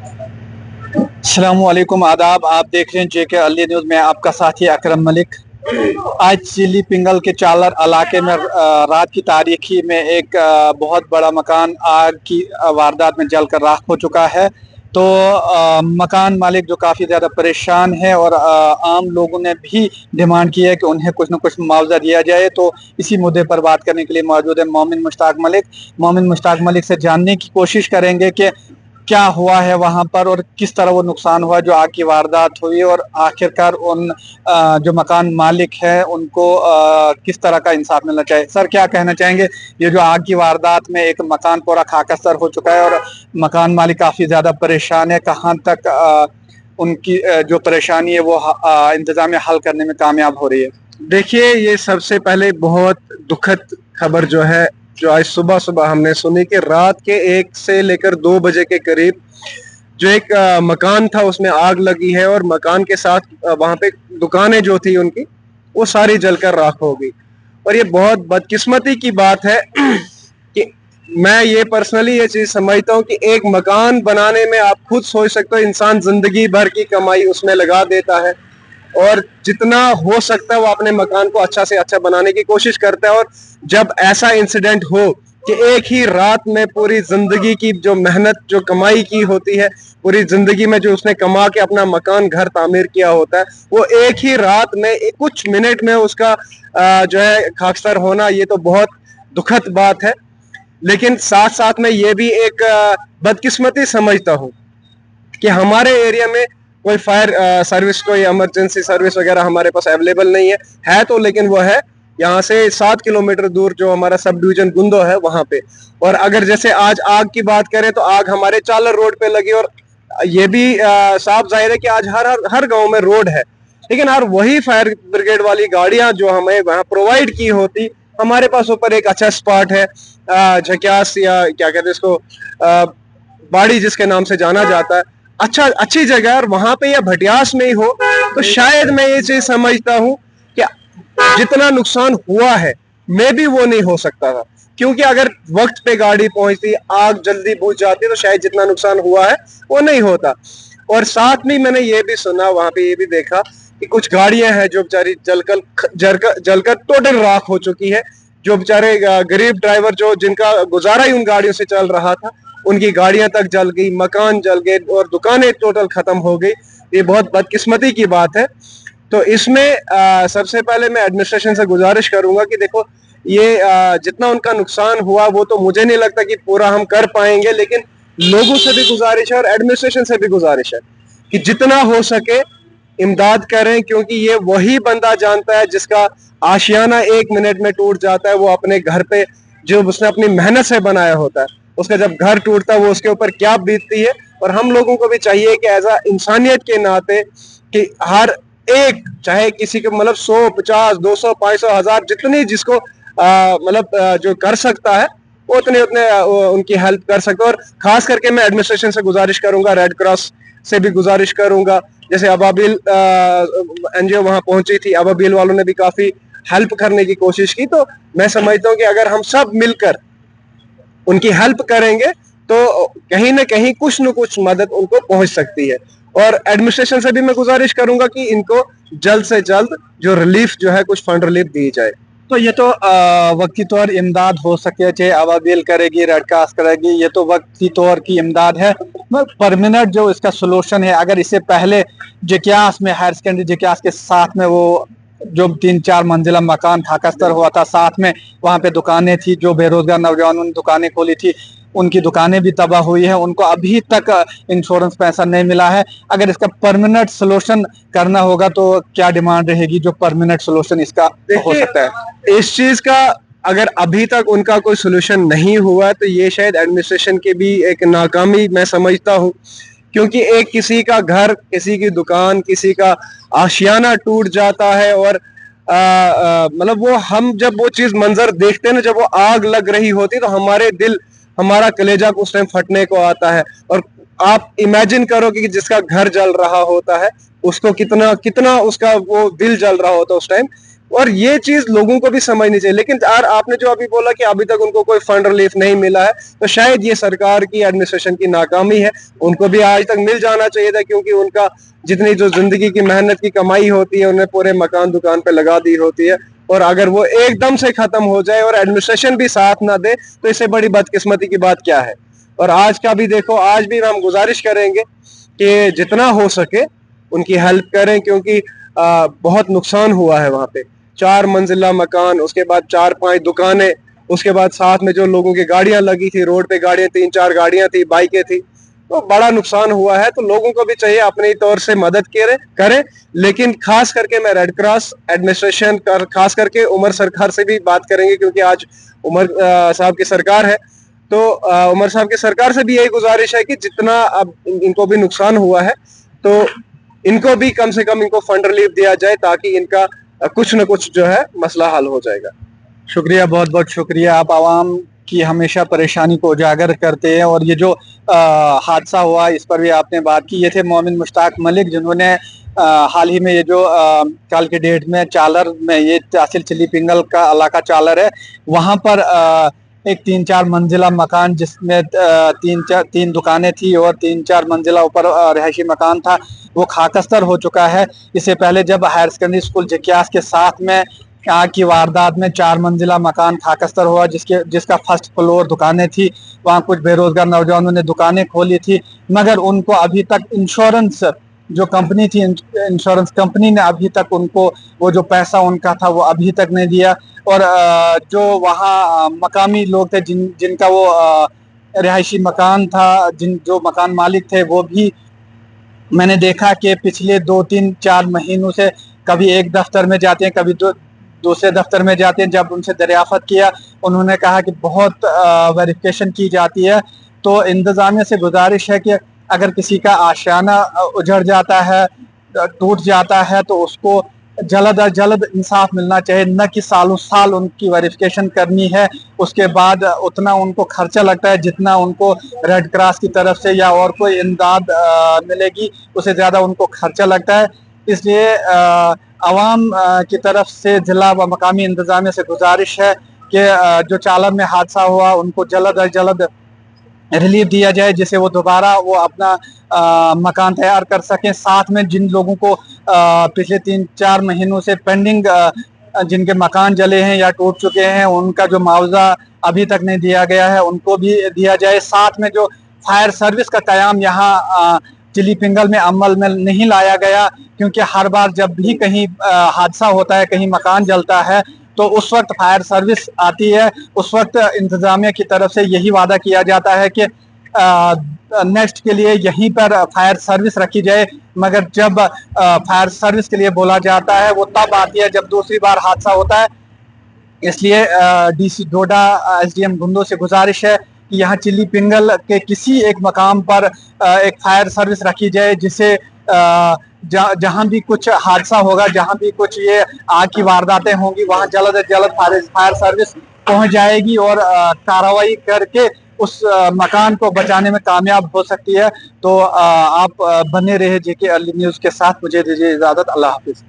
अस्सलाम वालेकुम, आदाब। आप देख रहे हैं JK अली न्यूज़ में, आपका साथी अकरम मलिक। आज चिली पिंगल के चालर इलाके में रात की तारीखी में एक बहुत बड़ा मकान आग की वारदात में जलकर राख हो चुका है। तो मकान मालिक जो काफ़ी ज़्यादा परेशान है और आम लोगों ने भी डिमांड की है कि उन्हें कुछ न कुछ मुआवजा दिया जाए। तो इसी मुद्दे पर बात करने के लिए मौजूद है मोमिन मुश्ताक मलिक। मोमिन मुश्ताक मलिक से जानने की कोशिश करेंगे कि क्या हुआ है वहां पर और किस तरह वो नुकसान हुआ जो आग की वारदात हुई, और आखिरकार उन जो मकान मालिक है उनको किस तरह का इंसाफ मिलना चाहिए। सर, क्या कहना चाहेंगे? ये जो आग की वारदात में एक मकान पूरा खाकस्तर हो चुका है और मकान मालिक काफी ज्यादा परेशान है, कहाँ तक उनकी जो परेशानी है वो इंतजाम हल करने में कामयाब हो रही है? देखिए, ये सबसे पहले बहुत दुखद खबर जो आज सुबह सुबह हमने सुनी कि रात के 1 से लेकर 2 बजे के करीब जो एक मकान था उसमें आग लगी है, और मकान के साथ वहां पे दुकानें जो थी उनकी वो सारी जलकर राख हो गई। और ये बहुत बदकिस्मती की बात है कि मैं ये पर्सनली ये चीज समझता हूँ कि एक मकान बनाने में आप खुद सोच सकते हो, इंसान जिंदगी भर की कमाई उसमें लगा देता है और जितना हो सकता है वो अपने मकान को अच्छा से अच्छा बनाने की कोशिश करता है। और जब ऐसा इंसिडेंट हो कि एक ही रात में पूरी जिंदगी की जो मेहनत, जो कमाई की होती है, पूरी जिंदगी में जो उसने कमा के अपना मकान घर तामीर किया होता है, वो एक ही रात में कुछ मिनट में उसका जो है खाकसर होना, ये तो बहुत दुखद बात है। लेकिन साथ साथ में ये भी एक बदकिस्मती समझता हूँ कि हमारे एरिया में कोई फायर सर्विस, कोई इमरजेंसी सर्विस वगैरह हमारे पास अवेलेबल नहीं है तो लेकिन वो है यहाँ से 7 किलोमीटर दूर जो हमारा सब डिवीजन गुंदो है वहां पे। और अगर जैसे आज आग की बात करें तो आग हमारे चालर रोड पे लगी, और ये भी साफ जाहिर है कि आज हर गांव में रोड है, लेकिन हर वही फायर ब्रिगेड वाली गाड़ियां जो हमें वहां प्रोवाइड की होती, हमारे पास ऊपर एक अच्छा स्पॉट है झक्यास या क्या कहते हैं इसको, बाड़ी जिसके नाम से जाना जाता है, अच्छी जगह, और वहां पे या भटियास में ही हो तो शायद मैं ये चीज समझता हूँ कि जितना नुकसान हुआ है मे भी वो नहीं हो सकता था, क्योंकि अगर वक्त पे गाड़ी पहुंचती, आग जल्दी बुझ जाती तो शायद जितना नुकसान हुआ है वो नहीं होता। और साथ में मैंने ये भी सुना, वहां पे ये भी देखा कि कुछ गाड़ियां हैं जो बेचारी जलकर टोटल राख हो चुकी है। जो बेचारे गरीब ड्राइवर जो जिनका गुजारा ही उन गाड़ियों से चल रहा था, उनकी गाड़ियां तक जल गई, मकान जल गए और दुकानें टोटल खत्म हो गई। ये बहुत बदकिस्मती की बात है। तो इसमें सबसे पहले मैं एडमिनिस्ट्रेशन से गुजारिश करूंगा कि देखो, ये जितना उनका नुकसान हुआ वो तो मुझे नहीं लगता कि पूरा हम कर पाएंगे, लेकिन लोगों से भी गुजारिश है और एडमिनिस्ट्रेशन से भी गुजारिश है कि जितना हो सके इमदाद करें, क्योंकि ये वही बंदा जानता है जिसका आशियाना 1 मिनट में टूट जाता है। वो अपने घर पे जो उसने अपनी मेहनत से बनाया होता है, उसका जब घर टूटता है वो उसके ऊपर क्या बीतती है। और हम लोगों को भी चाहिए कि एज इंसानियत के नाते कि हर एक, चाहे किसी को मतलब 100, 50, 200, 500, 1000 जितनी जिसको जो कर सकता है वो उतने उनकी हेल्प कर सकते। और खास करके मैं एडमिनिस्ट्रेशन से गुजारिश करूंगा, रेड क्रॉस से भी गुजारिश करूंगा। जैसे अबाबिल NGO वहां पहुंची थी, अबाबिल वालों ने भी काफी हेल्प करने की कोशिश की। तो मैं समझता हूँ कि अगर हम सब मिलकर उनकी हेल्प करेंगे तो कहीं ना कहीं कुछ न कुछ मदद उनको पहुंच सकती है। और एडमिनिस्ट्रेशन से भी मैं गुजारिश करूंगा कि इनको जल्द से जल्द जो रिलीफ जो है, कुछ फंड रिलीफ दी जाए। तो ये तो वक्ती तौर इमदाद हो सके, चाहे अवाबिल करेगी, रेड क्रॉस करेगी, ये तो वक्ती तौर की इमदाद है। परमानेंट जो इसका सोल्यूशन है, अगर इससे पहले जक्यास में, हायर सेकेंडरी जक्यास के साथ में वो जो 3-4 मंजिला मकान खाकस्तर हुआ था, साथ में वहाँ पे दुकानें थी, जो बेरोजगार नौजवानों ने दुकानें खोली थी उनकी दुकानें भी तबाह हुई हैं, उनको अभी तक इंश्योरेंस पैसा नहीं मिला है। अगर इसका परमानेंट सोल्यूशन करना होगा तो क्या डिमांड रहेगी जो परमानेंट सोल्यूशन इसका हो सकता है? इस चीज का अगर अभी तक उनका कोई सोल्यूशन नहीं हुआ तो ये शायद एडमिनिस्ट्रेशन की भी एक नाकामी मैं समझता हूँ, क्योंकि एक किसी का घर, किसी की दुकान, किसी का आशियाना टूट जाता है और वो हम जब वो चीज मंजर देखते हैं ना, जब वो आग लग रही होती है तो हमारे दिल, हमारा कलेजा उस टाइम फटने को आता है। और आप इमेजिन करो कि जिसका घर जल रहा होता है उसको कितना कितना उसका वो दिल जल रहा होता है उस टाइम। اور یہ چیز لوگوں کو بھی سمجھنی چاہیے. لیکن یار آپ نے جو ابھی بولا کہ ابھی تک ان کو کوئی فنڈ ریلیف نہیں ملا ہے, تو شاید یہ سرکار کی ایڈمنسٹریشن کی ناکامی ہے. ان کو بھی آج تک مل جانا چاہیے تھا, کیونکہ ان کا جتنی جو زندگی کی محنت کی کمائی ہوتی ہے انہیں پورے مکان دکان پہ لگا دی ہوتی ہے, اور اگر وہ ایک دم سے ختم ہو جائے اور ایڈمنسٹریشن بھی ساتھ نہ دے تو اس سے بڑی بدقسمتی کی بات کیا ہے. اور آج کا بھی دیکھو, آج بھی ہم گزارش کریں گے کہ جتنا ہو سکے ان کی ہیلپ کریں, کیونکہ بہت نقصان ہوا ہے وہاں پہ. 4 منزلہ مکان, اس کے بعد 4-5 دکانیں, اس کے بعد ساتھ میں جو لوگوں کی گاڑیاں لگی تھی, روڈ پہ گاڑیاں 3-4 گاڑیاں تھی, بائکیں تھی, تو بڑا نقصان ہوا ہے. تو لوگوں کو بھی چاہیے اپنی طور سے مدد کریں. لیکن خاص کر کے میں ریڈ کراس ایڈمنسٹریشن, خاص کر کے عمر سرکار سے بھی بات کریں گے, کیونکہ آج عمر صاحب کی سرکار ہے. تو عمر صاحب کی سرکار سے بھی یہی گزارش ہے کہ جتنا اب ان کو بھی نقصان ہوا ہے تو ان کو بھی کم سے کم ان کو فنڈ ریلیف دیا جائے, تاکہ ان کا کچھ نہ کچھ جو ہے مسئلہ حل ہو جائے گا. شکریہ, بہت بہت شکریہ. آپ عوام کی ہمیشہ پریشانی کو اجاگر کرتے ہیں, اور یہ جو حادثہ ہوا اس پر بھی آپ نے بات کی. یہ تھے مومن مشتاق ملک, جنہوں نے حال ہی میں یہ جو کل کے ڈیٹ میں چالر میں, یہ تحصیل چلی پنگل کا علاقہ چالر ہے, وہاں پر ایک 3-4 منزلہ مکان, جس میں 3 دکانیں تھی اور 3-4 منزلہ اوپر رہائشی مکان تھا, وہ خاکستر ہو چکا ہے. اس سے پہلے جب ہائر سیکنڈری اسکول جکیاس کے ساتھ میں آگ کی واردات میں 4 منزلہ مکان خاکستر ہوا, جس کا فرسٹ فلور دکانیں تھی, وہاں کچھ بے روزگار نوجوانوں نے دکانیں کھولی تھی, مگر ان کو ابھی تک انشورنس جو کمپنی تھی, انشورنس کمپنی نے ابھی تک ان کو وہ جو پیسہ ان کا تھا وہ ابھی تک نہیں دیا. اور جو وہاں مقامی لوگ تھے, جن کا وہ رہائشی مکان تھا, جو مکان مالک تھے, وہ بھی میں نے دیکھا کہ پچھلے 2-3-4 مہینوں سے کبھی ایک دفتر میں جاتے ہیں, کبھی دوسرے دفتر میں جاتے ہیں. جب ان سے دریافت کیا, انہوں نے کہا کہ بہت ویریفیکیشن کی جاتی ہے. تو انتظامیہ سے گزارش ہے کہ اگر کسی کا آشیانہ اجڑ جاتا ہے, ٹوٹ جاتا ہے, تو اس کو جلد از جلد انصاف ملنا چاہیے, نہ کہ سالوں سال ان کی ویریفیکیشن کرنی ہے. اس کے بعد اتنا ان کو خرچہ لگتا ہے جتنا ان کو ریڈ کراس کی طرف سے یا اور کوئی امداد ملے گی, اسے زیادہ ان کو خرچہ لگتا ہے. اس لیے عوام کی طرف سے ضلع و مقامی انتظامیہ سے گزارش ہے کہ جو چالر میں حادثہ ہوا ان کو جلد از جلد ریلیف دیا جائے, جسے وہ دوبارہ وہ اپنا مکان تیار کر سکیں. ساتھ میں جن لوگوں کو پچھلے 3-4 مہینوں سے پینڈنگ, جن کے مکان جلے ہیں یا ٹوٹ چکے ہیں, ان کا جو معاوضہ ابھی تک نہیں دیا گیا ہے ان کو بھی دیا جائے. ساتھ میں جو فائر سروس کا قیام یہاں چلی پنگل میں عمل میں نہیں لایا گیا, کیونکہ ہر بار جب بھی کہیں حادثہ ہوتا ہے, کہیں مکان جلتا ہے, تو اس وقت فائر سروس آتی ہے. اس وقت انتظامیہ کی طرف سے یہی وعدہ کیا جاتا ہے کہ نیکسٹ کے لیے یہیں پر فائر سروس رکھی جائے, مگر جب فائر سروس کے لیے بولا جاتا ہے وہ تب آتی ہے جب دوسری بار حادثہ ہوتا ہے. اس لیے D C Doda, S D M Gandoh سے گزارش ہے کہ یہاں چلی پنگل کے کسی ایک مقام پر ایک فائر سروس رکھی جائے, جسے جہاں بھی کچھ حادثہ ہوگا, جہاں بھی کچھ یہ آگ کی وارداتیں ہوں گی, وہاں جلد از جلد فائر سروس پہنچ جائے گی اور کارروائی کر کے اس مکان کو بچانے میں کامیاب ہو سکتی ہے. تو آپ بنے رہے JK ارلی نیوز کے ساتھ. مجھے دیجیے اجازت. اللہ حافظ.